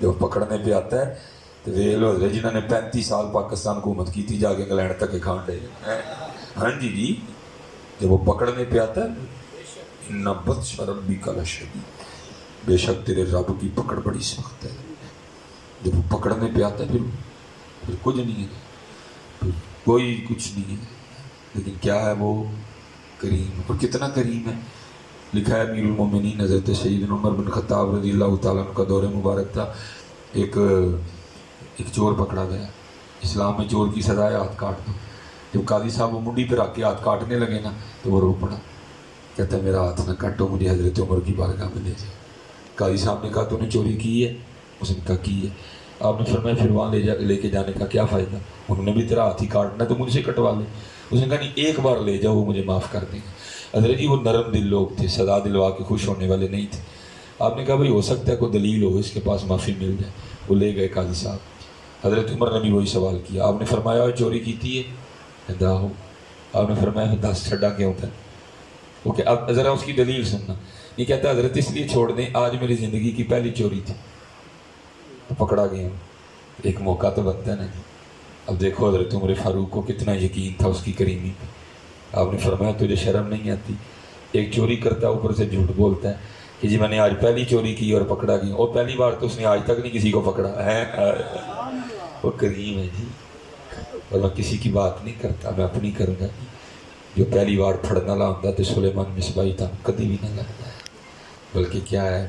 جب پکڑنے پہ آتا ہے تو ویخ لو حضرت جنہوں نے 35 سال پاکستان حکومت کی تھی جا کے انگلینڈ تک کھان ڈے. ہاں جی جب وہ پکڑنے پہ آتا ہے ان بطش ربک لشدید، بے شک تیرے رب کی پکڑ بڑی سخت ہے. جب وہ پکڑنے پہ آتا ہے پھر کچھ نہیں ہے، پھر کوئی کچھ نہیں ہے. لیکن کیا ہے وہ کریم، اور کتنا کریم ہے. لکھا ہے امیر المومنین حضرت سیدنا عمر بن خطاب رضی اللہ تعالیٰ عنہ کا دور مبارک تھا. ایک چور پکڑا گیا. اسلام میں چور کی سزا ہے ہاتھ کاٹ دو. جب قاضی صاحب وہ منڈی پہ رکھ کے ہاتھ کاٹنے لگے نا تو وہ رو پڑا. کہتا ہے میرا ہاتھ نہ کاٹو، مجھے حضرت عمر کی بارگاہ میں لے جائے. قاضی صاحب نے کہا تو نے چوری کی ہے؟ اس نے کہا کی ہے. آپ نے فرمایا پھر وہاں لے کے جانے کا کیا فائدہ، انہوں نے بھی تیرا ہاتھ ہی کاٹنا تو مجھ سے کٹوا لے. اس نے کہا نہیں ایک بار لے جاؤ وہ مجھے معاف کر دیں گے. حضرت جی وہ نرم دل لوگ تھے، سزا دلوا کے خوش ہونے والے نہیں تھے. آپ نے کہا بھائی ہو سکتا ہے کوئی دلیل ہو اس کے پاس معافی مل جائے. وہ لے گئے قاضی صاحب. حضرت عمر نے بھی وہی سوال کیا. آپ نے فرمایا چوری کی تھی ہے؟ دا ہو. آپ نے فرمایا 10 چھڈا کیوں تھا؟ اوکے اب ذرا اس کی دلیل سننا. یہ کہتا ہے حضرت اس لیے چھوڑ دیں آج میری زندگی کی پہلی چوری تھی تو پکڑا گیا ہوں. ایک موقع تو بنتا ہے نا. اب دیکھو حضرت عمر فاروق کو کتنا یقین تھا اس کی کریمی پہ. آپ نے فرمایا تجھے شرم نہیں آتی؟ ایک چوری کرتا ہے اوپر سے جھوٹ بولتا ہے کہ جی میں نے آج پہلی چوری کی اور پکڑا گیا. اور پہلی بار تو اس نے آج تک نہیں کسی کو پکڑا ہے. وہ کریم ہے جی. اور میں کسی کی بات نہیں کرتا، میں اپنی کروں گا. جو پہلی بار پھڑنا لاؤں تو سلیمان مصباحی تھا کدی بھی نہ لگتا ہے. بلکہ کیا ہے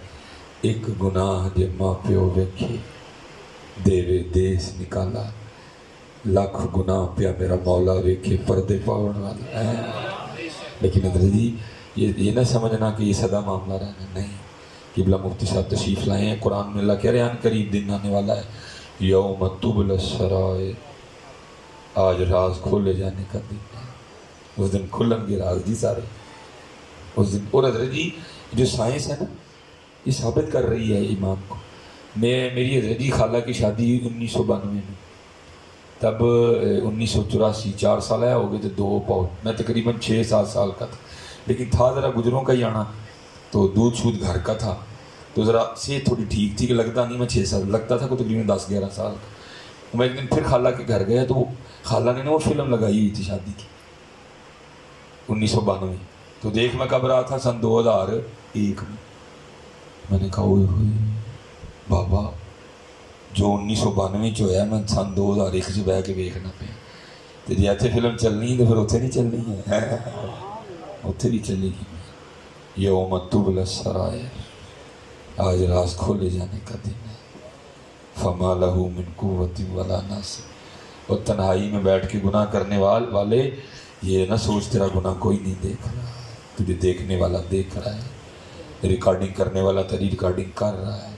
ایک گناہ جے ماں پیو ویکھے دیوے دیس نکالا، لاکھ گناہ پیا میرا مولا ویکھے پردے پاؤن والا ہے. لیکن حضرت جی یہ نہ سمجھنا کہ یہ سدا معاملہ رہنا نہیں. قبلہ مفتی صاحب تشریف لائے ہیں. قرآن میں اللہ کہہ رہے ہیں قریب دن آنے والا ہے یوم تبلی السرائر، آج راز کھولے جانے کا دن ہے. اس دن کھلن گے راز جی سارے اس دن. اور حضرت جی جو سائنس ہے نا یہ ثابت کر رہی ہے ایمان کو. میری حضرت جی خالہ کی شادی 1992 میں، تب 1984 4 سال آیا ہو گئے تھے 2 پاؤ. میں تقریباً 6-7 سال کا تھا. لیکن تھا ذرا گجروں کا ہی آنا تو دودھ شودھ گھر کا تھا تو ذرا صحت تھوڑی ٹھیک تھی کہ لگتا نہیں میں 6 سال لگتا تھا کوئی تقریباً 10-11 سال کا. میں ایک دن پھر خالہ کے گھر گیا تو وہ خالہ نے وہ فلم لگائی ہوئی تھی شادی کی 1992. تو دیکھ میں کب رہا تھا 2001 میں. میں نے کہا اوئے ہوئے بابا جو 1992 چ ہویا میں 2001 چ بہ کے ویکھنا پیا. تو جی ایتھے فلم چلنی تو پھر اتنے نہیں چلنی ہے اتنے بھی چلے گی. یوم تبلی السرائر، آج راز کھولے جانے کا دن ہے. فما لہ من قوت ولا ناصر. اور تنہائی میں بیٹھ کے گناہ کرنے والے یہ نہ سوچ تیرا گناہ کوئی نہیں دیکھ رہا، تجھے دیکھنے والا دیکھ رہا ہے. ریکارڈنگ کرنے والا تیری ریکارڈنگ کر رہا ہے.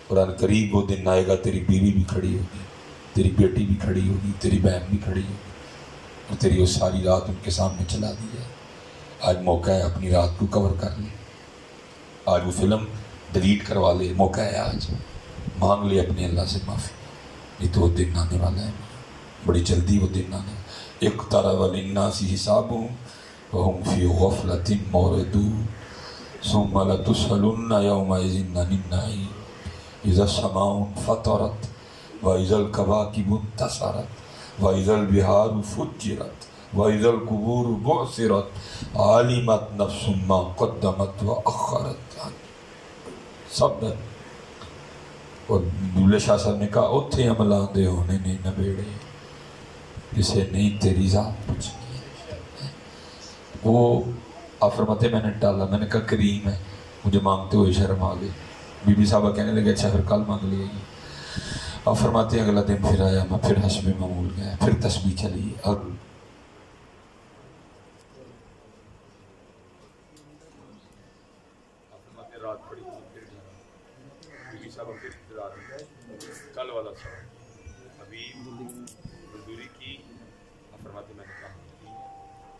قرآن قریب وہ دن آئے گا تیری بیوی بھی کھڑی ہوگی، تیری بیٹی بھی کھڑی ہوگی، تیری بہن بھی کھڑی ہوگی اور تیری وہ ساری رات ان کے سامنے چلا دی جائے. آج موقع ہے اپنی رات کو کور کر لے. آج وہ فلم ڈیلیٹ کروا لے. موقع ہے آج مانگ لے اپنے اللہ سے معافی. نہیں تو وہ دن آنے والا ہے بڑی جلدی. وہ دن آنے اقترب للناس حسابهم وهم فی غفلۃ معرضون ثم لتسألن یومئذ عن النعیم اذا السماء انفطرت واذا الکواکب انتثرت واذا البحار فجرت واذا القبور بعثرت علمت نفس ما قدمت واخرت. سب. اور دولے شاہ صاحب نے کہا اتھے عملاں دے ہونے نے نبیڑے جسے نہیں تیری ذات پوچھنی ہے. وہ آپ فرماتے میں نے ٹالا. میں نے کہا کریم ہے مجھے مانگتے ہوئے شرم آ گئی. بی بی صاحبہ کہنے لگے اچھا پھر کل مانگ لیے گی. آپ فرماتے ہیں اگلا دن پھر آیا میں پھر حسب معمول گیا پھر تسبیح چلی. اور رات پڑی پھر جانا بی بی صاحبہ پھر انتظار میں کل والا سوال حبیب مزدوری کی. آپ فرماتے میں نے کہا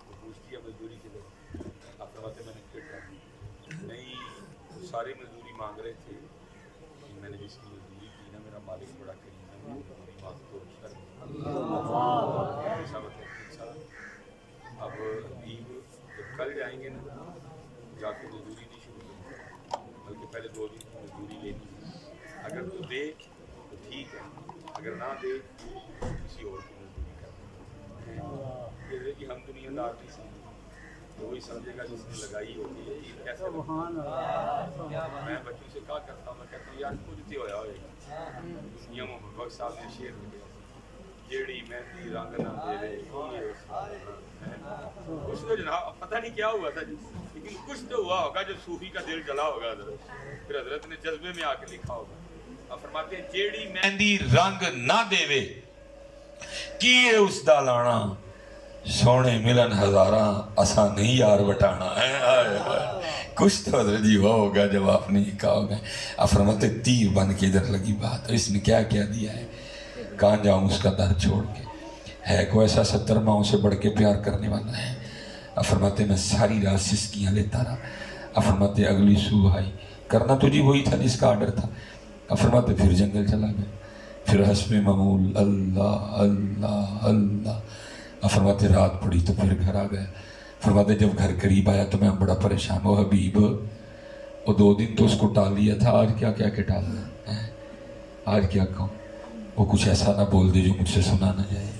وہ پوچھتی ہے مزدوری کے لیے. آپ فرماتے میں نے کہا نہیں سارے مزدوری مانگ رہے تھے کہ میں نے جس کی مزدوری کی نا میرا مالک بڑا کریم ہے وہ مزدوری مانگ تو اچھا. اب حبیب جب کل جائیں گے نا جا کے مزدوری نہیں شروع کریں بلکہ پہلے 2 دن کی مزدوری لینی ہے. اگر تو دے تو ٹھیک ہے، اگر نہ دے کسی اور کی مزدوری کر یہ کہ ہم دنیا دار نہیں سمجھتے، وہی سمجھے گا جس نے لگائی ہوگی. کیسے میں بچوں سے کہا کرتا ہوں، میں کہتا ہوں یار کچھ تو ہویا ہوئے گا. دنیا محمد بخش صاحب نے شعر لکھا جیڑی مہندی رنگ نہ دے کچھ تو جناب پتہ نہیں کیا ہوا تھا جی، لیکن کچھ تو ہوا ہوگا جو صوفی کا دل جلا ہوگا حضرت. پھر حضرت نے جذبے میں آ کے لکھا ہوگا. اب فرماتے ہیں جیڑی مہندی رنگ نہ دے کیے اس دا لانا سونے ملن ہزاراں اساں نہیں یار بٹانا. کچھ تو حضرت جی ہوا ہوگا جب آپ نے یہ کہا ہوگا. اب فرماتے تیر بن کے ادھر لگی بات، اس نے کیا کیا دیا ہے، کہاں جاؤں اس کا در چھوڑ کے، ہے کوئی ایسا 70 ماہوں سے بڑھ کے پیار کرنے والا ہے. اب فرماتے میں ساری رات سسکیاں لیتا رہا. اب فرماتے اگلی صبح آئی، کرنا تو جی وہی تھا جس کا آرڈر تھا. اب فرماتے پھر جنگل چلا گیا، پھر حسب معمول اللہ اللہ اللہ. اب فرماتے رات پڑی تو پھر گھر آ گیا. فرماتے جب گھر قریب آیا تو میں بڑا پریشان ہوں، حبیب وہ 2 دن تو اس کو ٹال لیا تھا، آج کیا کیا کہ ٹالنا ہے، آج کیا کہوں، وہ کچھ ایسا نہ بول دے جو مجھ سے سنا نہ جائے،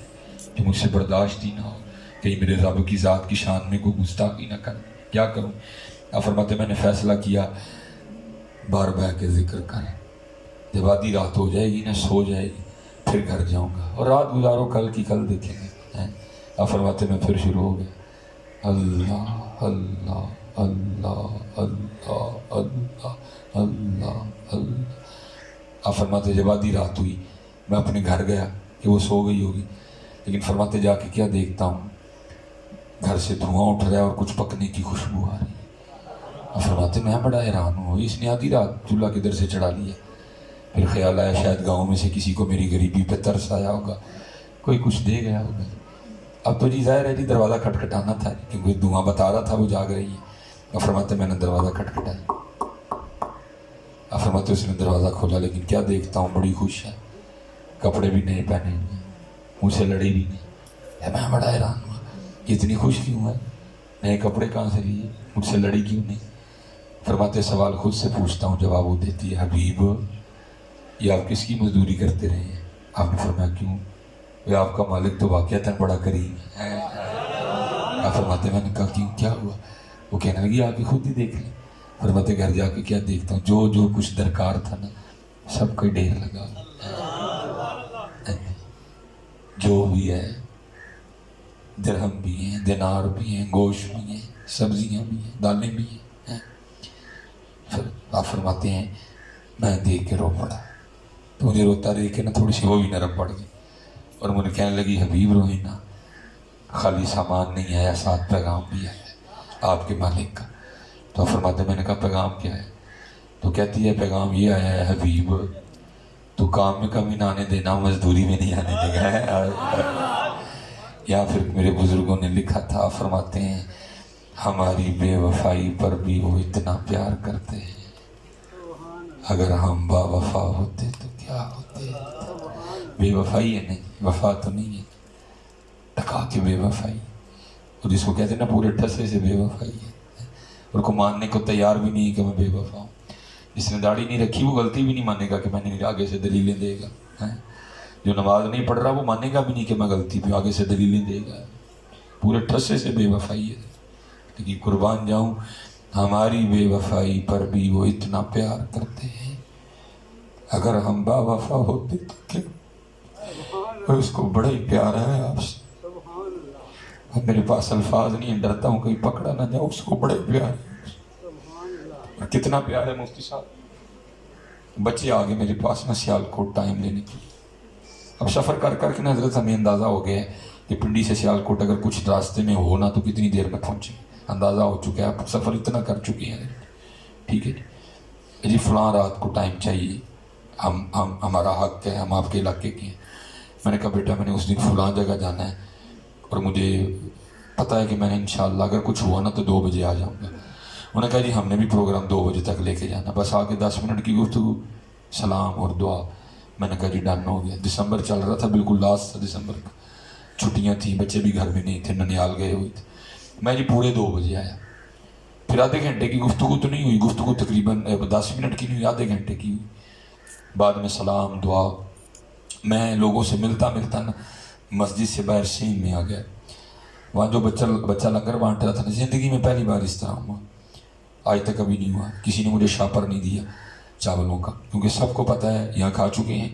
جو مجھ سے برداشت ہی نہ ہو، کہیں میرے رب کی ذات کی شان میں کوئی گستاخی نہ کر. کیا کروں. اب فرماتے میں نے فیصلہ کیا بار بہ کے ذکر کر، جب آدھی رات ہو جائے گی نا سو جائے گی پھر گھر جاؤں گا، اور رات گزارو کل کی کل دیکھیں گے. اب فرماتے میں پھر شروع ہو گیا اللہ اللہ اللہ اللہ اللہ اللہ اللہ. اب فرماتے جب آدھی رات ہوئی میں اپنے گھر گیا کہ وہ سو گئی ہوگی، لیکن فرماتے جا کے کیا دیکھتا ہوں گھر سے دھواں اٹھ رہا ہے اور کچھ پکنے کی خوشبو آ رہی ہے. اب فرماتے میں بڑا حیران ہوں، اس نے آدھی رات چولہا کدھر سے چڑھا لیا. پھر خیال آیا شاید گاؤں میں سے کسی کو میری غریبی پہ ترس آیا ہوگا، کوئی کچھ دے گیا ہوگا. اب تو جی ظاہر ہے جی دروازہ کھٹکھٹانا تھا کیونکہ دھواں بتا رہا تھا وہ جاگ رہی ہے. اب فرماتے میں نے دروازہ کھٹکھٹایا. اب فرماتے اس نے دروازہ کھولا، لیکن کیا دیکھتا ہوں بڑی خوش ہے، کپڑے بھی نئے پہنے ہوئے، مجھ سے لڑی بھی نہیں. میں بڑا حیران ہوا اتنی خوش کیوں ہے، نئے کپڑے کہاں سے لیے، مجھ سے لڑی کیوں نہیں. فرماتے سوال خود سے پوچھتا ہوں، جواب وہ دیتی ہے حبیب یہ آپ کس کی مزدوری کرتے رہے ہیں. آپ نے فرمایا کیوں، یہ آپ کا مالک تو واقعتاً بڑا کریم ہے. آپ فرماتے میں نے کہا کیوں کیا ہوا. وہ کہنے لگی آپ ہی خود ہی دیکھ لیں. فرماتے گھر جا کے کیا دیکھتا ہوں جو جو کچھ درکار تھا نا سب کا ڈھیر لگا، جو بھی ہے، درہم بھی ہیں، دینار بھی ہیں، گوشت بھی ہیں، سبزیاں بھی ہیں، دالیں بھی ہیں. پھر آپ فرماتے ہیں میں دیکھ کے رو پڑا. تو مجھے روتا دیکھ کے نا تھوڑی سی وہ بھی نرم پڑ گئی اور مجھے کہنے لگی حبیب روئی نا، خالی سامان نہیں آیا ساتھ پیغام بھی آیا آپ کے مالک کا. تو فرماتے میں نے کہا پیغام کیا ہے. تو کہتی ہے پیغام یہ آیا ہے حبیب تو کام میں کمی نہ آنے دینا، مزدوری میں نہیں آنے دے گا. یا پھر میرے بزرگوں نے لکھا تھا، فرماتے ہیں ہماری بے وفائی پر بھی وہ اتنا پیار کرتے ہیں، اگر ہم با وفا ہوتے تو کیا ہوتے. بے وفائی ہے نہیں، وفا تو نہیں ہے، ٹکا کے بے وفائی، اور جس کو کہتے ہیں نا پورے ٹھسے سے بے وفائی ہے، اور کو ماننے کو تیار بھی نہیں کہ میں بے وفا ہوں. جس نے داڑھی نہیں رکھی وہ غلطی بھی نہیں مانے گا کہ میں نے آگے سے دلیلیں دے گا. جو نماز نہیں پڑھ رہا وہ مانے گا بھی نہیں کہ میں غلطی پہ آگے سے دلیلیں دے گا. پورے ٹھسے سے بے وفائی ہے. لیکن قربان جاؤں ہماری بے وفائی پر بھی وہ اتنا پیار کرتے ہیں، اگر ہم با وفا ہوتے تو کیا. اور اس کو بڑا ہی پیار ہے آپ سے. میرے پاس الفاظ نہیں ہیں، ڈرتا ہوں کہیں پکڑا نہ جاؤ. اس کو بڑے پیار ہے. اور کتنا پیار ہے مفتی صاحب. بچے آگے میرے پاس نا سیالکوٹ ٹائم لینے کے لیے. اب سفر کر کر کے نا حضرت ہمیں اندازہ ہو گیا ہے کہ پنڈی سے سیالکوٹ اگر کچھ راستے میں ہونا تو کتنی دیر میں پہنچیں. اندازہ ہو چکا ہے، آپ سفر اتنا کر چکے ہیں. ٹھیک ہے جی فلاں رات کو ٹائم چاہیے، ہمارا حق ہے، ہم آپ کے علاقے کے ہیں. میں نے کہا بیٹا میں نے اس دن فلاں جگہ جانا ہے اور مجھے پتہ ہے کہ میں نے انشاءاللہ اگر کچھ ہوا نا تو 2 بجے آ جاؤں گا. انہوں نے کہا جی ہم نے بھی پروگرام 2 بجے تک لے کے جانا، بس آگے 10 منٹ کی گفتگو، سلام اور دعا. میں نے کہا جی ڈن ہو گیا. دسمبر چل رہا تھا، بالکل لاسٹ تھا دسمبر کا، چھٹیاں تھیں، بچے بھی گھر میں نہیں تھے، ننیال گئے ہوئے تھے. میں جی پورے 2 بجے آیا. پھر آدھے گھنٹے کی گفتگو تو نہیں ہوئی، گفتگو تقریباً 10 منٹ کی نہیں ہوئی، آدھے گھنٹے کی ہوئی. بعد میں سلام دعا. میں لوگوں سے ملتا نا مسجد سے باہر سین میں آ گیا. وہاں جو بچہ لنگر بانٹ رہا تھا نا، زندگی میں پہلی بار اس طرح ہوا، آج تک کبھی نہیں ہوا. کسی نے مجھے شاپر نہیں دیا چاولوں کا، کیونکہ سب کو پتہ ہے یہاں کھا چکے ہیں،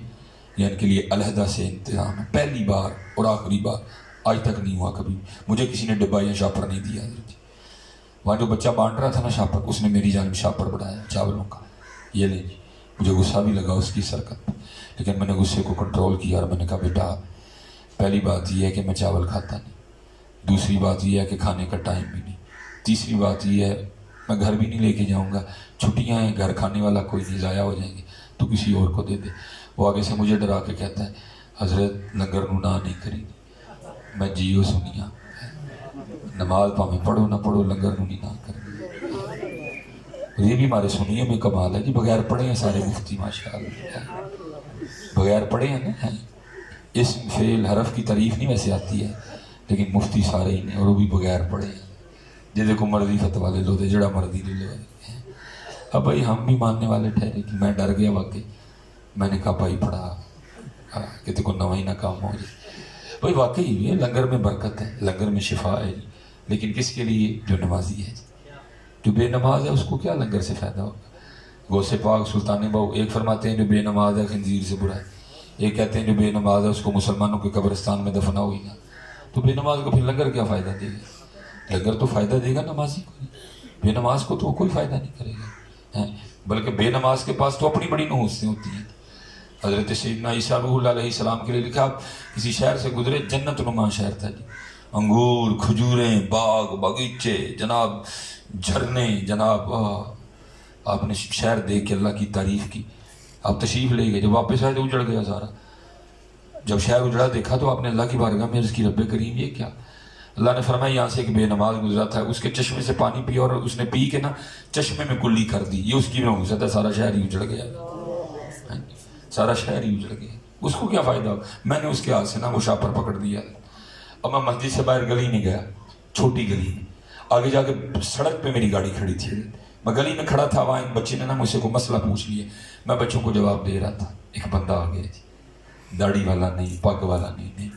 یا ان کے لیے علیحدہ سے انتظام ہے. پہلی بار اور آخری بار، آج تک نہیں ہوا کبھی مجھے کسی نے ڈبہ یا شاپر نہیں دیا. وہاں جو بچہ بانٹ رہا تھا نا شاپر، اس نے میری جانب شاپر بڑھایا چاولوں کا. یہ لے جی. مجھے غصہ بھی لگا اس کی حرکت پہ، لیکن میں نے غصے کو کنٹرول کیا اور میں نے کہا بیٹا پہلی بات یہ ہے کہ میں چاول کھاتا نہیں، دوسری بات یہ ہے کہ کھانے کا ٹائم بھی نہیں، تیسری بات یہ ہے میں گھر بھی نہیں لے کے جاؤں گا، چھٹیاں ہیں، گھر کھانے والا کوئی نہیں، ضائع ہو جائیں گے، تو کسی اور کو دے دے. وہ آگے سے مجھے ڈرا کے کہتا ہے حضرت لنگر نو نہ نہیں کری. میں جیو سنیا نماز پاویں پڑھو نہ پڑھو لنگر نو نہیں نہ کریں. یہ بھی ہمارے سنیے میں کمال ہے جی، بغیر پڑھے ہیں سارے مفتی ماشاءاللہ، بغیر پڑھے ہیں نا. اسم فعل حرف کی تعریف نہیں ویسے آتی ہے، لیکن مفتی سارے ہی ہیں اور وہ بھی بغیر پڑھے ہیں. جیسے کو مرضی فتویٰ لے لو دے جڑا مرضی لے لو. اب بھائی ہم بھی ماننے والے ٹھہرے کہ میں ڈر گیا واقعی. میں نے کہا بھائی پڑھا کہ تے کو نواں ہی نہ کام ہو جائے. بھائی واقعی یہ لنگر میں برکت ہے، لنگر میں شفا ہے جی، لیکن کس کے لیے؟ جو نمازی ہے جی. جو بے نماز ہے اس کو کیا لنگر سے فائدہ ہوگا؟ غوث پاک سلطان بہو ایک فرماتے ہیں جو بے نماز ہے خنزیر سے برا ہے، ایک کہتے ہیں جو بے نماز ہے اس کو مسلمانوں کے قبرستان میں دفنا ہوئی نا. تو بے نماز کو پھر لنگر کیا فائدہ دے گا؟ لنگر تو فائدہ دے گا نمازی کو، بے نماز کو تو وہ کوئی فائدہ نہیں کرے گا. بلکہ بے نماز کے پاس تو اپنی بڑی نحوستیں ہوتی ہیں. حضرت سیدنا عیسیٰ روح اللہ علیہ السلام کے لیے لکھا کسی شہر سے گزرے، جنت نما شہر تھا جی، انگور کھجوریں باغ باغیچے جناب، جھرنے جناب. آپ نے شہر دیکھ کے اللہ کی تعریف کی، آپ تشریف لے گئے، جب واپس آئے تو اجڑ گیا سارا. جب شہر اجڑا دیکھا تو آپ نے اللہ کی بارگاہ میں عرض کی رب کریم یہ کیا؟ اللہ نے فرمایا یہاں سے ایک بے نماز گزرا تھا، اس کے چشمے سے پانی پیا اور اس نے پی کے نا چشمے میں کلی کر دی. یہ اس کی نحوست ہے، سارا شہر ہی اجڑ گیا، سارا شہر ہی اجڑ گیا. اس کو کیا فائدہ؟ میں نے اس کے ہاتھ سے نا وہ شاپر پکڑ دیا. اب میں مسجد سے باہر گلی میں گیا، چھوٹی گلی میں، آگے جا کے سڑک پہ میری گاڑی کھڑی تھی. میں گلی میں کھڑا تھا، وہاں ایک بچے نے نا مجھ سے کوئی مسئلہ پوچھ لیا. میں بچوں کو جواب دے رہا تھا. ایک بندہ آ گیا جی، داڑھی والا نہیں، پگ والا نہیں،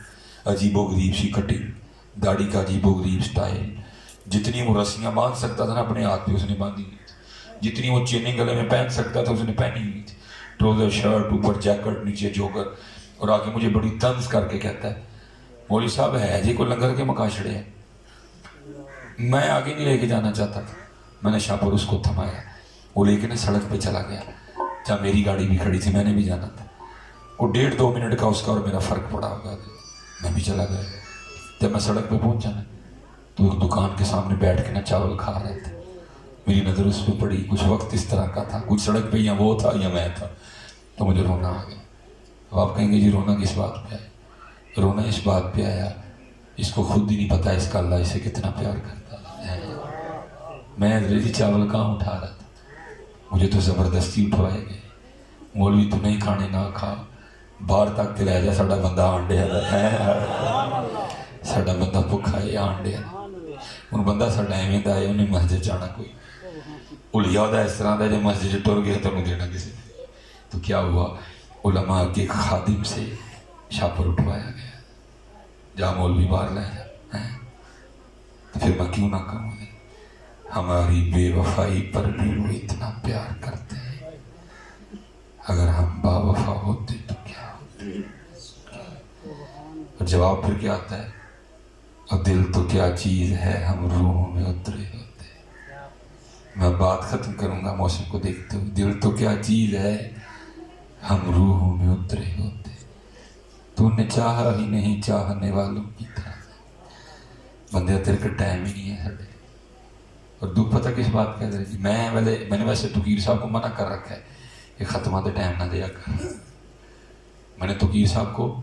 عجیب و غریب سی کٹنگ، داڑھی کا عجیب و غریب سٹائل. جتنی وہ رسیاں باندھ سکتا تھا نا اپنے ہاتھ پہ اس نے باندھی ہوئی تھی، جتنی وہ چینی گلے میں پہن سکتا تھا اس نے پہنی ہوئی تھی. ٹروزر شرٹ، اوپر جیکٹ، نیچے جوگر. اور آگے مجھے بڑی طنز کر کے کہتا ہے مولوی صاحب ہے جی کوئی لنگر کے مکاشڑے ہیں. میں آگے نہیں لے کے جانا چاہتا تھا، میں نے شاپر اس کو تھمایا، وہ لے کے نا سڑک پہ چلا گیا جہاں میری گاڑی بھی کھڑی تھی، میں نے بھی جانا تھا. وہ 1.5-2 منٹ کا اس کا اور میرا فرق پڑا ہوگا. میں بھی چلا گیا. جب میں سڑک پہ پہنچا نا تو ایک دکان کے سامنے بیٹھ کے نا چاول کھا رہے تھے. میری نظر اس پہ پڑی، کچھ وقت اس طرح کا تھا، کچھ سڑک پہ یا وہ تھا یا میں تھا، تو مجھے رونا آ گیا. اب آپ کہیں گے جی رونا کس بات پہ آیا؟ رونا اس بات پہ آیا اس کو خود ہی نہیں پتا اس کا اللہ اسے کتنا پیار کرتا ہے. میں ریزی چاول کہاں اٹھا رہا تھا، مجھے تو زبردستی اٹھوائے گئے. مولوی تو نہیں کھانے نہ کھا، باہر تک لے جا، ساڈا بندہ آنڈے ہے، ساڈا بندہ بھکھا ہے آنڈے. ہوں بندہ ساڈا ایویں دا ہے، انہیں مسجد جانا کوئی اُلیا دا اس طرح دا جو مسجد ٹر گیا تو انہوں دینا کسی نے. تو کیا ہوا، علماء کے خادم سے شاپر اٹھوایا گیا جہاں مولوی باہر لے جا. تو پھر میں کیوں نہ کہوں گا ہماری بے وفائی پر بھی وہ اتنا پیار کرتے ہیں. اگر ہم با وفا ہوتے تو کیا ہوتے. اور جواب پھر کیا آتا ہے، اور دل تو کیا چیز ہے ہم روحوں میں اترے ہوتے. میں بات ختم کروں گا موسم کو دیکھتے ہوئے. دل تو کیا چیز ہے ہم روحوں میں اترے ہوتے. تو نے چاہا ہی نہیں چاہنے والوں کی طرح. بندے تیرے کا ٹائم ہی نہیں ہے ساڈے. اور دکھ پتہ کس بات کا ہے جی، میں نے ویسے توقیر صاحب کو منع کر رکھا ہے کہ ختمہ دے ٹائم نہ دیا کر. میں نے توقیر صاحب کو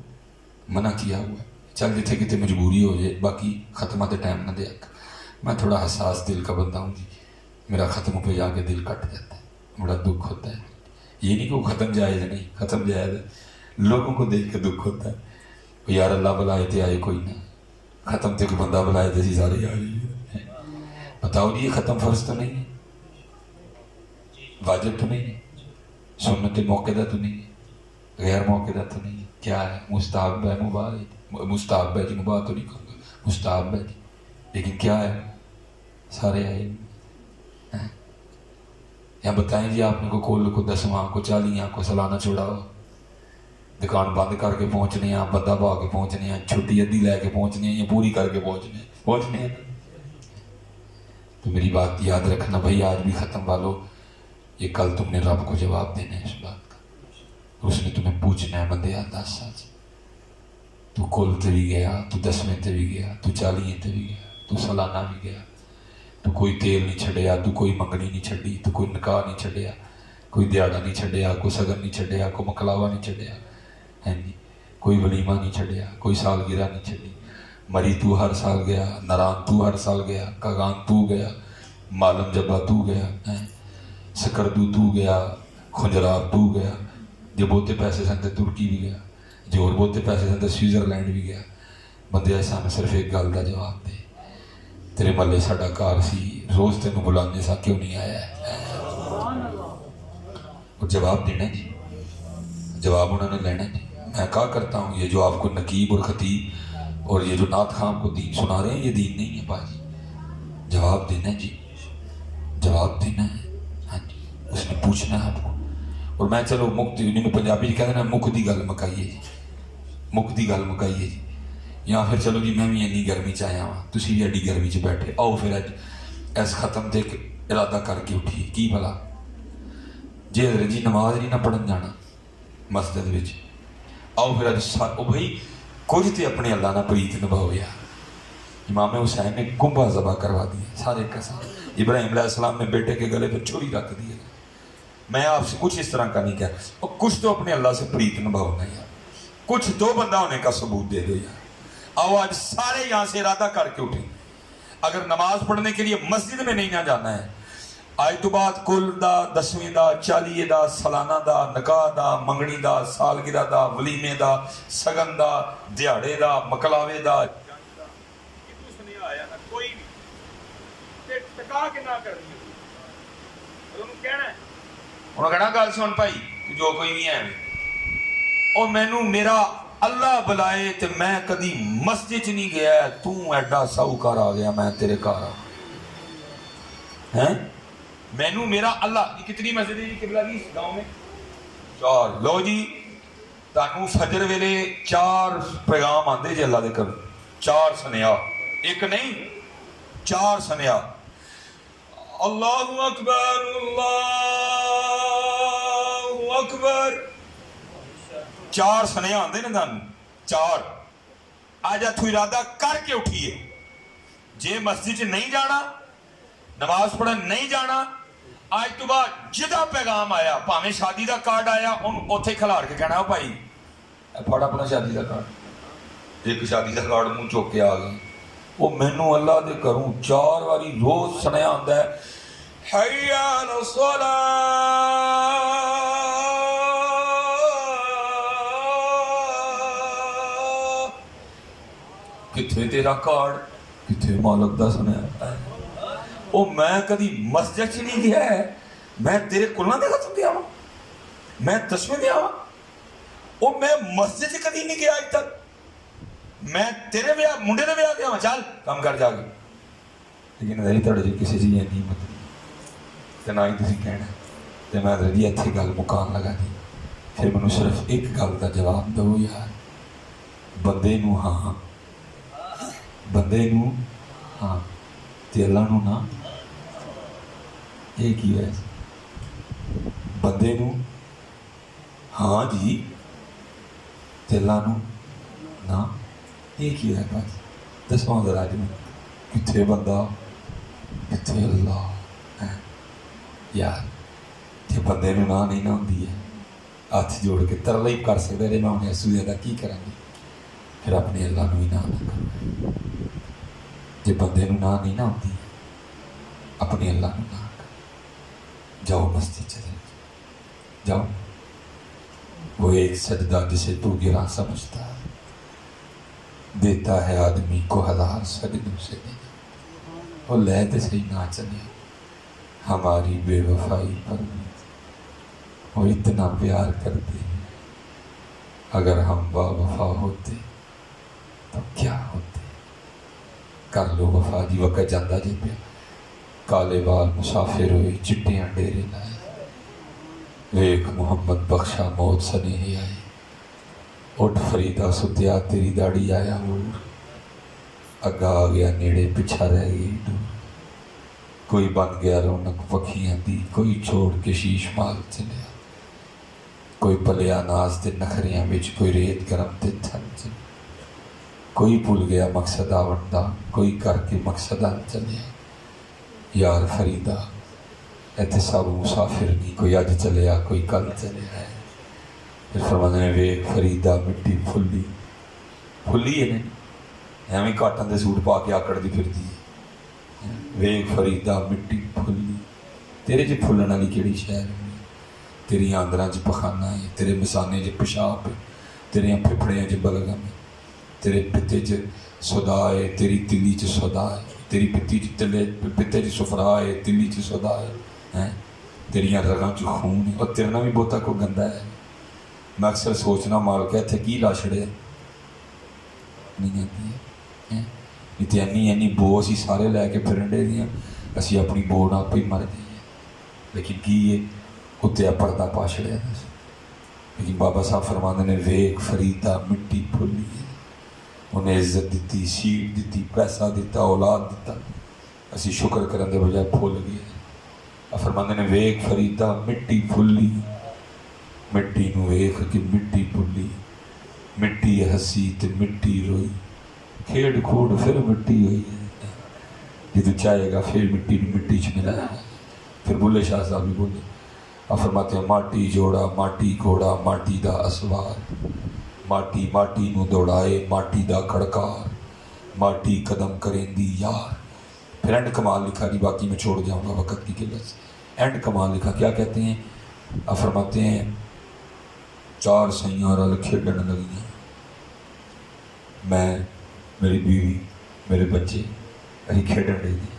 منع کیا ہوا ہے، چل جتنے کتنے مجبوری ہو جائے باقی ختمہ دے ٹائم نہ دیا کر. میں تھوڑا حساس دل کا بندہ ہوں جی، میرا ختم پہ جا کے دل کٹ جاتا ہے، بڑا دکھ ہوتا ہے. یہ نہیں کہ وہ ختم جائز نہیں، ختم جائز ہے، لوگوں کو دیکھ کے دکھ ہوتا ہے. یار اللہ بلائے تھے آئے کوئی نہ، ختم تے کوئی بندہ بلائے تھے سی سارے آ رہی ہے. بتاؤ جی یہ ختم فرض تو نہیں ہے، واجب تو نہیں ہے، سنت موقع تو نہیں ہے. غیر موقع تو نہیں. کیا ہے؟ مستحب ہے مباح ہے. مستحب ہے جی، مباح تو نہیں کہوں گا، مستحب ہے جی. لیکن کیا ہے؟ سارے آئے یا بتائیں جی آپ نے کو کل کو 10واں کو 40 کو سالانہ چھوڑا ہو، دکان بند کر کے پہنچنے ہیں، بندہ پا کے پہنچنے ہیں، چھٹی ادھی لے کے پہنچنے ہیں یا پوری کر کے پہنچنے ہیں. تو میری بات یاد رکھنا بھائی، آج بھی ختم والو، یہ کل تم نے رب کو جواب دینا ہے اس بات کا. اس نے تمہیں پوچھنا ہے بندے 10 سال سے تو کل تے بھی گیا، تو 10ویں تے بھی گیا، تو 40 تے بھی گیا، تو سالانہ بھی گیا، تو کوئی تیل نہیں چھڑیا، تو کوئی منگنی نہیں چھڑی، تو کوئی نکاح نہیں چھڑیا، کوئی دیہڑا نہیں چھڑیا، کوئی سگن نہیں چھڑیا، کوئی مکلاوا نہیں چھڑیا، ہے جی، کوئی ولیمہ نہیں چھڑیا، کوئی سالگرہ نہیں چھڑی. مری تو ہر سال گیا، نران تو ہر سال گیا، کاغان تو گیا، مالم جبا تو گیا، سکردو تو گیا، خنجراب تو گیا، جو بہتے پیسے سن تے ترکی بھی گیا، جو اور بہتے پیسے سن تے سوئٹزرلینڈ بھی گیا. بندے ایسا میں صرف ایک گل کا جواب دے، تیرے ملے ساڈا کار سی، روز تینوں بلانے سا کیوں نہیں آیا ہے؟ اور جواب دینا جی، جواب انہوں نے لینا جی. میں کہا کرتا ہوں یہ جو آپ کو نقیب اور خطیب اور یہ جو نعت خام کو دین سنا رہے ہیں، یہ دین نہیں ہے باجی. جواب دینا جی، جواب دینا ہے. ہاں جی، اس نے پوچھنا ہے آپ کو. اور میں چلو مکتی میں پنجابی کہتے ہیں مک دی گل مکائیے جی، مک دی گل مکائیے جی. یا پھر چلو جی میں بھی اینی گرمی چ آیا ہاں، تسی بھی ایڈی گرمی چ بیٹھے آؤ پھر اج اس ختم تے ارادہ کر کے اٹھیے. کی بھلا جی حضرت جی نماز نہیں نہ پڑھن جانا مسجد وچ، آؤ پھر اج او بھائی کچھ تے اپنے اللہ نہ پریت نبھاؤ یار. امام حسین نے کنبہ ذبح کروا دیا سارے قسم. ابراہیم علیہ السلام نے بیٹے کے گلے پہ چھری رکھ دی. میں آپ سے کچھ اس طرح کا نہیں کہا، اور کچھ تو اپنے اللہ سے پریت نبھاؤ نا یار، کچھ دو بندہ ہونے کا ثبوت دے دو یار. آؤ آج سارے یہاں سے ارادہ کر کے اٹھیں. اگر نماز پڑھنے کے لیے مسجد میں نہیں نہ جانا ہے، آج تو بعد کل دا 10ویں دا 40 دا سالانہ دا نکاح دا منگنی دا سالگرہ دا ولیمے دا سگن دا دیہڑے دا مکلاوے دا کوئی بھی ٹکا کے نہ کرنی. انہوں کہنا ہے، انہوں کہنا گل سن بھائی جو کوئی نہیں ہے اور مینوں میرا اللہ بلائے تے میں کدی مسجد نہیں گیا، تو ایڈا ساہوکار آ گیا میں تیرے گھر ہیں. مینوں میرا اللہ. کتنی مسجد ہے جی قبلہ جی اس گاؤں میں؟ 4. لو جی تانوں فجر ویلے 4 پیغام آندے جی اللہ دے کر، 4 سنیا، ایک نہیں 4 سنیا. اللہ اکبر اللہ اکبر، 4 سنیا آندے نا تانوں 4. آج اتھو ارادہ کر کے اٹھیے، جے مسجد چ نہیں جانا، نماز پڑھن نہیں جانا، آج تو بعد جدہ پیغام آیا، پاویں شادی دا کارڈ آیا، ان اوتھے کھلار کے کہنا ہے بھائی پڑھ اپنا شادی دا کارڈ. ایک شادی دا کارڈ منہ چوک کے آ گئے. وہ مینوں اللہ دے کروں 4 واری روز سنیا آندا ہے حی علی الصلاۃ. کتھے تیرا کارڈ، کتھے مالک دا سنیا. او میں کدی مسجد چ نہیں گیا ہے، میں تیرے کلاں دے ختم دیا ہوں، میں 10ویں دیا ہوں. او میں مسجد چ کدی نہیں گیا اج تک، میں تیرے بیاہ منڈے دے بیاہ گیا ہوں، چل کام کر جا کے. لیکن ادھر تھوڑے جی کسی چیز نہیں مطلب تے نہ ہی تسی کہنا تے میں ادھر جی اتھے گل مکان لگا دی. پھر مینوں صرف ایک گل دا جواب دو یار، بندے نو ہاں، بندے نو ہاں تے اللہ نو نا. یہ کی ہے بندے نو ہاں جی تے اللہ نو نا. یہ کی ہے بس دسواں ذرا جی کتھے بندہ کتھے اللہ ہے یار. تے بندے نو نا نہیں نہ ہوندی ہے، ہاتھ جوڑ کے ترلے ہی کر سکتے رہے میں انہیں اسویا دا کی کریں گی. پھر اپنے اللہ نو ہی نہ کرو. جے بندے نو نا نہیں نہ ہوندی اپنے اللہ نو نہ کرو. جاؤ مسجد چلے جاؤ. وہ ایک سجدہ جسے تو گرا سمجھتا ہے دیتا ہے آدمی کو 1000 سجدوں سے دینا. وہ لے تے صحیح نہ چلے ہماری بے وفائی پر وہ اتنا پیار کرتے ہیں اگر ہم با وفا ہوتے تو کیا ہوتے. کر لو وفا جی وقت جانا جی پیا. کالے بال مسافر ہوئے چٹیاں ڈیرے لائے. ویک محمد بخشا موت سنیہی آئی. اٹھ فریدہ ستیا تیری داڑھی آیا اور اگا آ گیا نیڑے پچھا رہ گئی دور. کوئی بن گیا رونق پکھیاں دی کوئی چھوڑ کے شیش مال چلیا. کوئی پلیا ناز تے نخریاں بچ کوئی ریت گرم تے تھن چلیا. کوئی بھول گیا مقصد آوندا کوئی کر کے مقصد آن چلیا. یار فریدہ ایتھے سب مسافر نہیں کوئی اج چلیا کوئی کل چلیا ہے. پھر فرماندے نے ویکھ فریدہ مٹی پھلی پھلی ہے نہیں ایویں کاٹن دے سوٹ پا کے آکڑ دی پھردی ہے. ویکھ فریدہ مٹی پھلی تیرے چ پھلن والی کیڑی شے ہے. تیری آندراں چ پخانہ ہے تیرے مسانے چ پیشاب ہے تیرے پھپھڑیاں چ بلغم ہے تیرے پتے چ صدا ہے تیری تلی چ صدا ہے تیری پتی چ تلے پتے چ سفرا ہے تلی چ صدا ہے تیریاں رگاں چ خون ہے. اور تیرے نال بھی بہتا کوئی گندا ہے. میں اکثر سوچنا مال کے اتنے کی لا چھڑے نہیں آتی ہے اتنی اینی بو اسی سارے لے کے پھرن ڈے دیاں اسی اپنی بو نہ پہ مر گئی ہے. لیکن کی ہے اتنے پردہ پا چھڑیا. لیکن بابا صاحب فرماندے نے ویکھ فریدہ مٹی پھلی ہے. انہیں عزت دیتی سیٹ دیتی پیسہ دیتا اولاد دیتا اسی شکر کرن دے بجائے پھول گئے. فرماندے نے ویکھ فریدہ مٹی پھلی مٹی نو ویکھ کہ مٹی پھلی مٹی ہسی تے مٹی روئی. کھیڑ کھوڑ پھر مٹی ہوئی ہے. جی تو چاہے گا پھر مٹی نو مٹی چ ملایا. پھر بلے شاہ صاحب بھی بولے فرماتے ہیں ماٹی جوڑا ماٹی گھوڑا ماٹی دا اسوار. ماٹی ماٹی نو دوڑائے ماٹی دا کڑکار ماٹی قدم کریں دی یار. پھر اینڈ کمال لکھا جی باقی میں چھوڑ جاؤں گا وقت کی قلت سے. اینڈ کمال لکھا کیا کہتے ہیں فرماتے ہیں چار سیاں رل کھیڈن لگیاں. میں میری بیوی میرے بچے ابھی کھیڈن رہی تھی.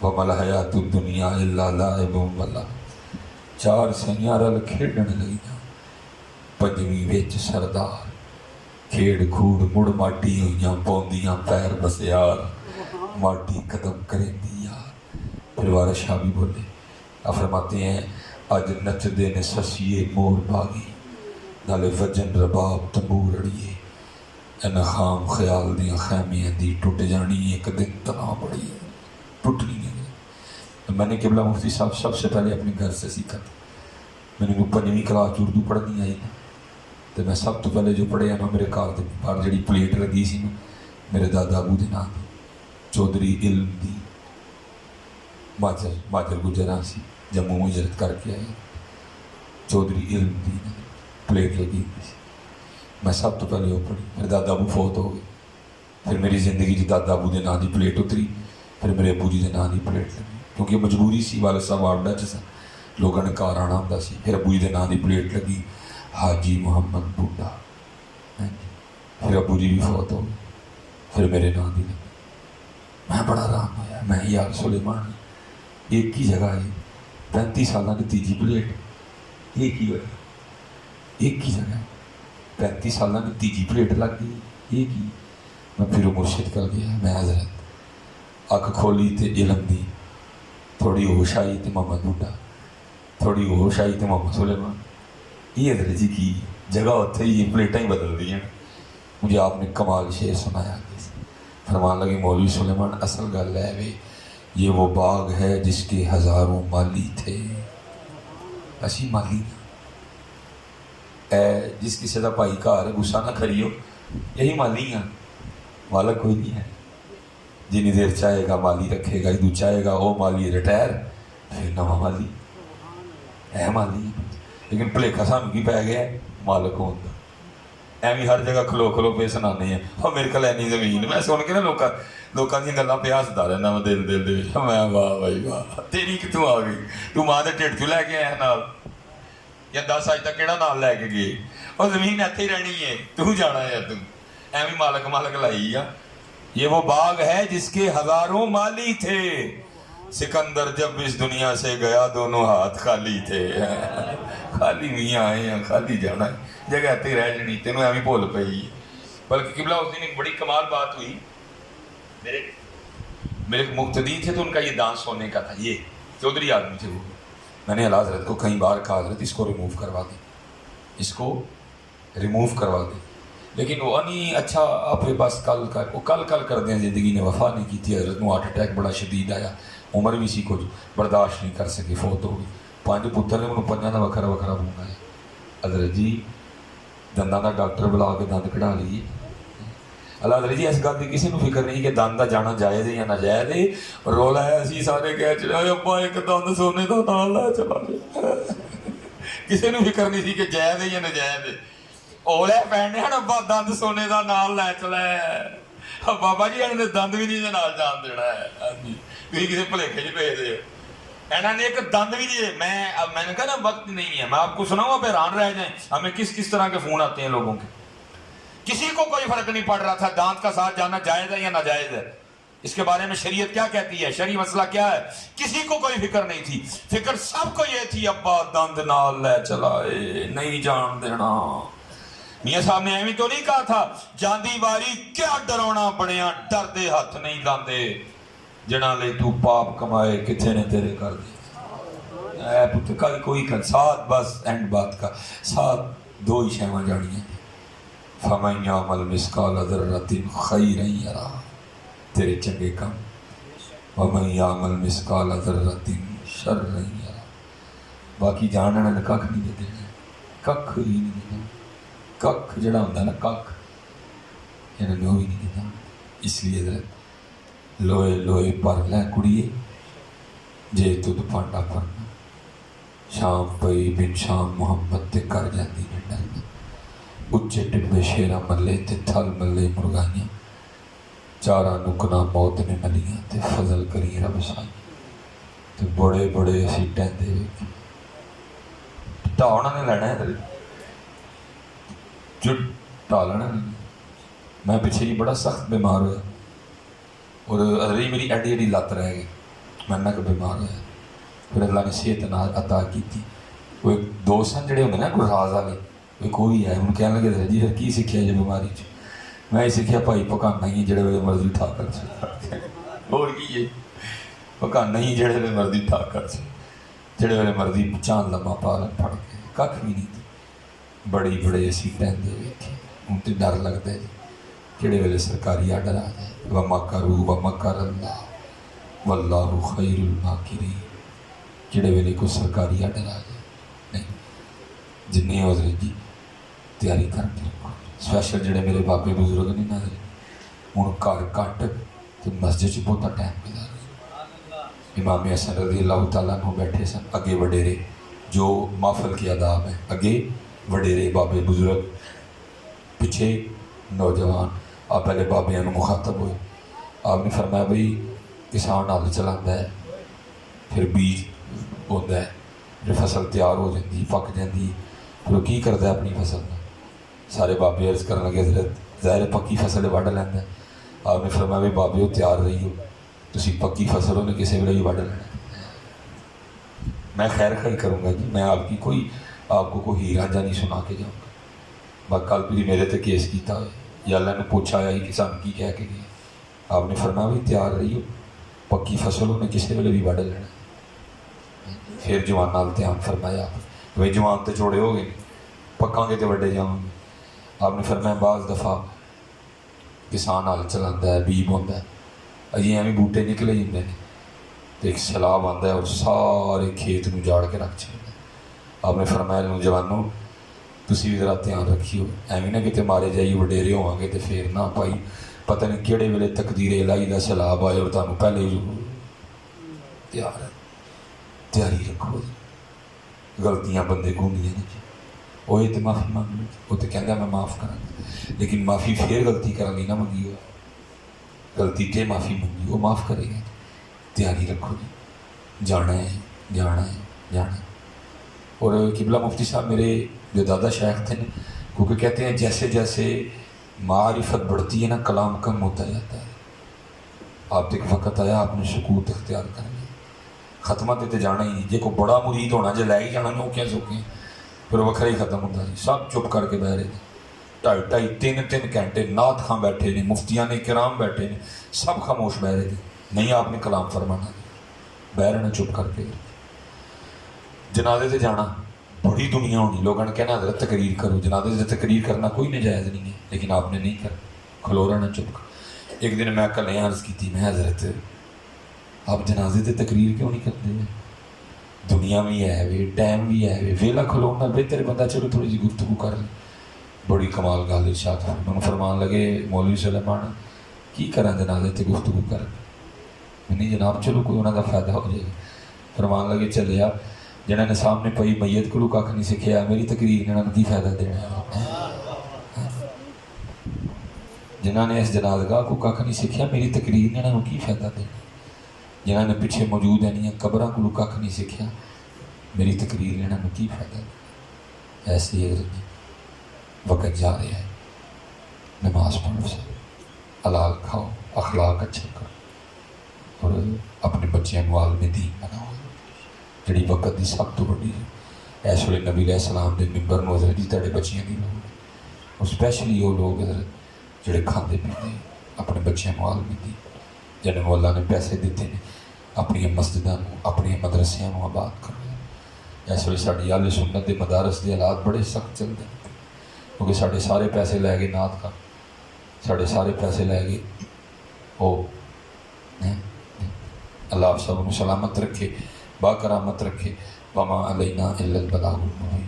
وَمَا الْحَيَاةُ الدُّنْيَا إِلَّا لَعِبٌ وَلَهْوٌ. چار سیاں رل کھیڈن لگیاں. پنجویں وچ سردار کھیڑ کھوڑ مڑ ماٹی ہوئیاں پوندیاں پیر بسیار ماٹی قدم کریں دی یار. پھر وارث شاہ بھی بولے فرماتے ہیں اج نچ دے نے سسیے مور باغی نالے وجن رباب تنبور اڑیے. ان خام خیال دیاں خیمیاں دی ٹوٹ جانی ایک دن تنا بڑی ٹوٹنی ہے. میں نے قبلہ مفتی صاحب سب سے پہلے اپنے گھر سے سیکھا تھا. میں نے پنجویں کلاس اردو پڑھنی آئی نا تو میں سب تو پہلے جو پڑھیا نا میرے گھر باہر جڑی پلیٹ لگی سی نا میرے دادا ابو دے نام دی چودھری علم دی ماجر گجراں سی جموں ہجرت کر کے آئی. چودھری علم دی پلیٹ لگی سی. میں سب تو پہلے وہ پڑھی. میرے دادا ابو فوت ہو گئے. پھر میری زندگی جی دادا ابو دے نام دی پلیٹ اتری. پھر میرے ابو جی دے نام دی پلیٹ لگی کیونکہ مجبوری سی. والد صاحب آڈا چ سن لوگوں نے کار آنا ہوں سی. پھر ابو جی دے نام دی پلیٹ لگی حاجی محمد بوڈا. پھر ابو جی بھی فوت ہو گئے. پھر میرے نام دی لگی. میں بڑا آرام ہویا. میں یار سلیمان ایک ہی جگہ ہے 35 سالہ کی تیجی پلیٹ ایک ہی ہوئی ایک ہی جگہ 35 سالہ کی تیجی پلیٹ لگ گئی ایک ہی. میں پھر مرشد کر گیا. میں حضرت اکھ کھولی تے علم دی تھوڑی ہوش آئی تے محمد بوڈا تھوڑی ہوش آئی تے محمد سلیمان. یہ حضرت جی کی جگہ اتنے ہی پلیٹیں ہی بدل دی ہیں. مجھے آپ نے کمال شعر سنایا فرمان لگے مولوی سلیمان اصل گل ہے وے یہ وہ باغ ہے جس کے ہزاروں مالی تھے. اسی مالی اے جس کسی کا بھائی گھر غصہ نہ کریو یہی مالی ہیں. مالک کوئی نہیں ہے. جنی دیر چاہے گا مالی رکھے گا ادو چاہے گا وہ مالی ریٹائر پھر نواں مالی ہے مالی. لیکن بھلیکھا سانوں کی پی گیا مالک ہون دا. ایویں ہر جگہ کھلو کھلو پہ سنانے ہیں اور میرے کو اینی زمین. میں سن کے نا لوگوں دیا گلیں پہ ہستا رہنا میں دل دل دے. میں واہ بھائی واہ تیری کتوں آ گئی. تو ماں دے ٹھڈ چوں لے کے آیا نال یا 10 اج تک کہڑا نال لے کے گئے. اور زمین ایتھے ہی رہنی ہے تو جانا ہے تم ایویں مالک مالک لائی آ. یہ وہ باغ ہے جس کے ہزاروں مالی تھے. سکندر جب اس دنیا سے گیا دونوں ہاتھ خالی تھے. خالی نہیں آئے ہیں خالی جانا ہے. جگہ تے رہ جانی تینوں ایویں بھول پئی. بلکہ قبلہ اس دن ایک بڑی کمال بات ہوئی. میرے ایک مقتدی تھے تو ان کا یہ دانت سونے کا تھا. یہ چودھری آدمی تھے وہ. میں نے اعلیٰ حضرت کو کئی بار کہا حضرت اس کو ریموو کروا دیں, اس کو ریموو کروا دیں, لیکن وہ نہیں اچھا آپ بس کل کر دیں. زندگی نے وفا نہیں کی تھی. حضرت کو ہارٹ اٹیک بڑا شدید آیا, عمر بھی سی کچھ برداشت نہیں کر سکی, فوت ہو گئی. 5 پتر نے انہوں 5 کا وکھرا وکھرا بونا ہے. حضرت جی دنداں دا ڈاکٹر بلا کے دند کਢਾ لیے. اللہ حضرت جی اس گل کی کسی کو فکر نہیں کہ دند دا جانا جائز ہے یا ناجائز ہے. رولا ہے اسی سارے کہہ چلے ابا ایک دند سونے دا نال لے چلا جائے. کسی کو فکر نہیں سی کہ جائز ہے یا ناجائز ہے. اولے پہننے ہیں ابا دند سونے دا نال لے چلے. بابا جی انہوں نے دند بھی نہیں نال جان دینا ہے. تھی کسی بھلیکے چ بھیج دے. انہوں نے ایک دند بھی نہیں. میں نے کہا نا وقت نہیں ہے, میں آپ کو سناؤں آپ حیران رہ جائیں. ہمیں کس طرح کے فون آتے ہیں لوگوں کے. کسی کو کوئی فرق نہیں پڑ رہا تھا دانت کا ساتھ جانا جائز ہے یا ناجائز ہے. اس کے بارے میں شریعت کیا کہتی ہے, شرعی مسئلہ کیا ہے. کسی کو کوئی فکر نہیں تھی. فکر سب کو یہ تھی ابا دند نال لے چلائے, نہیں جان دینا. میاں صاحب نے ایویں تو نہیں کہا تھا جاندی واری کیا ڈرونا بنیا, ڈر دے ہاتھ نہیں لاندے, جنا لے تو پاپ کمائے کتنے نے تیرے کر دے. اے پتر کوئی کر ساتھ بس اینڈ بات کا ساتھ 2 ہی شیواں جانی ہیں. فَمَنْ يَعْمَلْ مِثْقَالَ ذَرَّةٍ خَيْرًا يَرَهُ, تیرے چنگے کام. وَمَنْ يَعْمَلْ مِثْقَالَ ذَرَّةٍ شَرًّا يَرَهُ. باقی جاننا نے ککھ نہیں دے دینا, ککھ ہی نہیں دینا. ککھ جڑا ہوتا ہے نا ککھ, انہوں نے وہ بھی نہیں دینا. اس لیے حضرت لوہے لوہے پر لے کڑیے جے تو پانڈا پرنا. شام پئی بن شام محمد تے کر جاندی نے ڈرنا. اچے ٹبے شیرا ملے تے تھل ملے مرغائیاں, چارا نکنا موت نے ملیاں تے فضل کری رب سائیں. تے بڑے بڑے اسی ٹہندے ویکھے ٹاؤنا نے لینا ہے جو ٹالنا نہیں. میں پیچھے ہی بڑا سخت بیمار ہوا اور ادھر میری ایڈی لت رہ گئی. میں نہ کہ بیمار ہوا, پھر اللہ نے صحت عطا کی تھی. وہ ایک دوست ہیں جڑے ہوندے نا کوئی راز والے, کوئی ہے ان کہنے لگے جی پھر کی سیکھیا جی بیماری چ. میں سیکھیا بھائی پکانا ہی جڑے ویلے مرضی ٹھا کر سے. اور کی ہے پکانا ہی جڑے ویلے مرضی ٹھا کر سے, جڑے ویلے مرضی چاند لما پالن پڑ کے ککھ بھی نہیں تھی. بڑی بڑے اسی ٹہندے ویکھے ہوں تو ڈر لگتا ہے جی کہڑے ویلے سرکاری آڈر آ جائے. وَمَكَرُوا وَمَكَرَ اللَّهُ وَاللَّهُ خَيْرُ الْمَاكِرِينَ. کہڑے ویلے کوئی سرکاری آڈر آ جائے نہیں. جنہیں حضرت جی تیاری کر کے رکھو. اسپیشل جڑے میرے بابے بزرگ نہیں نہ ہوں گھر کٹ تو مسجد چ بہت ٹائم گزارے. امام حسن رضی اللہ تعالیٰ عنہ بیٹھے سن, اگے وڈیرے جو محفل کی آداب ہے, اگے وڈیرے بابے بزرگ, پیچھے نوجوان. آپ پہلے بابیاں مخاطب ہوئے. آپ نے فرمایا بھئی کسان ہل چلاتا ہے, پھر بیج بوتا ہے, پھر فصل تیار ہو جاتی پک جاتی, پھر وہ کی کرتا ہے اپنی فصل میں. سارے بابے عرض کرنے لگے حضرت ظاہر پکی فصل وڈ لینا ہے. آپ نے فرمایا بھئی بابے ہو تیار رہی ہو, تسی پکی فصل ہو نے کسی ویلے ہی وڈ لینا. میں خیر خائی کروں گا جی, میں آپ کو کوئی ہیرا جا نہیں سنا کے جاؤں گا. بس کل بھی میرے تے کیس کیتا ہوئے یا اللہ نے پوچھا ہے کہ سان کی کہہ کے گئے. آپ نے فرمایا بھی تیار رہی ہو, پکی فصل ہو نے کسی ویلے بھی وڈ لینا. پھر جوان نال دھیان فرمایا بھائی جوان تے چھوڑے ہو گئے, پکاں گے تے وڈے جاؤں گے. آپ نے فرمایا بعض دفعہ کسان ہل چلاتا ہے, بی بوندا ہے, اجی ایویں بوٹے نکلے جاندے نے تو ایک سیلاب آتا ہے اور سارے کھیت میں جاڑ کے رکھ چاہیے. آپ نے فرمایا نوجوانوں تسی بھی ذرا دھیان رکھیو, ایویں نہ کتے مارے جائیے وڈیرے ہوا گے تو پھر نہ پائی پتہ نہیں کہڑے ویلے تقدیر الہی کا سیلاب آئے اور تمہیں پہلے ہی تیاری رکھو. غلطیاں بندے کو نہیں ہیں جی, وہ تو معافی مانگ لو, وہ تو کہہ میں معاف کرا, لیکن معافی پھر غلطی کرنے نہ منگی ہو, غلطی تے معافی منگی وہ معاف کرے گا. تیاری رکھو جی, جانا ہے جانا ہے جانا ہے. اور قبلہ مفتی صاحب میرے جو دادا شیخ تھے نا, کیونکہ کہتے ہیں جیسے جیسے معرفت بڑھتی ہے نا کلام کم ہوتا جاتا ہے. آپ ایک وقت آیا آپ نے سکوت اختیار کر لیا, ختمہ تے جانا ہی نہیں. جے کو بڑا مرید ہونا جے لے ہی جانا وہ کیا سوکھیں پھر وکھرا ہی ختم ہوتا جی سب چپ کر کے بہ رہے تھے 2.5-3 گھنٹے نعت خاں بیٹھے نے مفتیان کرام بیٹھے نے سب خاموش بہ رہے تھے نہیں آپ نے کلام فرمانا بہ رہے چپ کر کے جنازے سے جانا بڑی دنیا ہونی لوگوں نے کہنا حضرت تقریر کرو جنازے سے تقریر کرنا کوئی نجائز نہیں ہے لیکن آپ نے نہیں کر کھلو رہنا چپ کر ایک دن میں کل عرض کی تھی میں حضرت آپ جنازے سے تقریر کیوں نہیں کرتے دنیا بھی ہے وے ٹائم بھی ہے وے ویلا کھلونا بہتر بندہ چلو تھوڑی جی گفتگو کر لیں بڑی کمال گل ارشاد میں فرمان لگے مولوی سلیمان کی کریں جنازے سے گفتگو کر نہیں جناب چلو کوئی انہوں کا فائدہ ہو جائے فرمان لگے چلے آپ جنہوں نے سامنے پئی میت کو کھ نہیں سکھیا میری تقریر نے انہوں نے کی فائدہ دینا جنہوں نے اس جنازگاہ کو کھ نہیں سکھیا میری تقریر نے انہوں نے کی فائدہ دینا جنہوں نے پیچھے موجود ہیں قبروں کو کھ نہیں سکھیا میری تقریر نے انہوں نے کی فائدہ دینا ایسے ہی وقت جا رہا ہے نماز پڑھو سے حلال کھاؤ اخلاق اچھے کرو اور اپنے بچے عالم دین بناؤ جڑی وقت کی سب تو بڑی ہے اس ویلے نبی علیہ السلام کے ممبر میں حضرت جی تھوڑے بچیاں کی لوگ اور اسپیشلی وہ لوگ حضرت جڑے کھاندے پیندے اپنے بچے عالم دین جنہوں کو اللہ نے پیسے دیتے ہیں اپنی مسجدوں اپنی مدرسیاں آباد کرو اس ویلے ساری اہل سنت کے مدارس کے حالات بڑے سخت چلتے ہیں کیونکہ سارے سارے پیسے لے گئے نعت کا سارے سارے پیسے لے گئے وہ اللہ آپ سب سلامت رکھے باکرامت رکھے وما علینا الا البلاغ المبین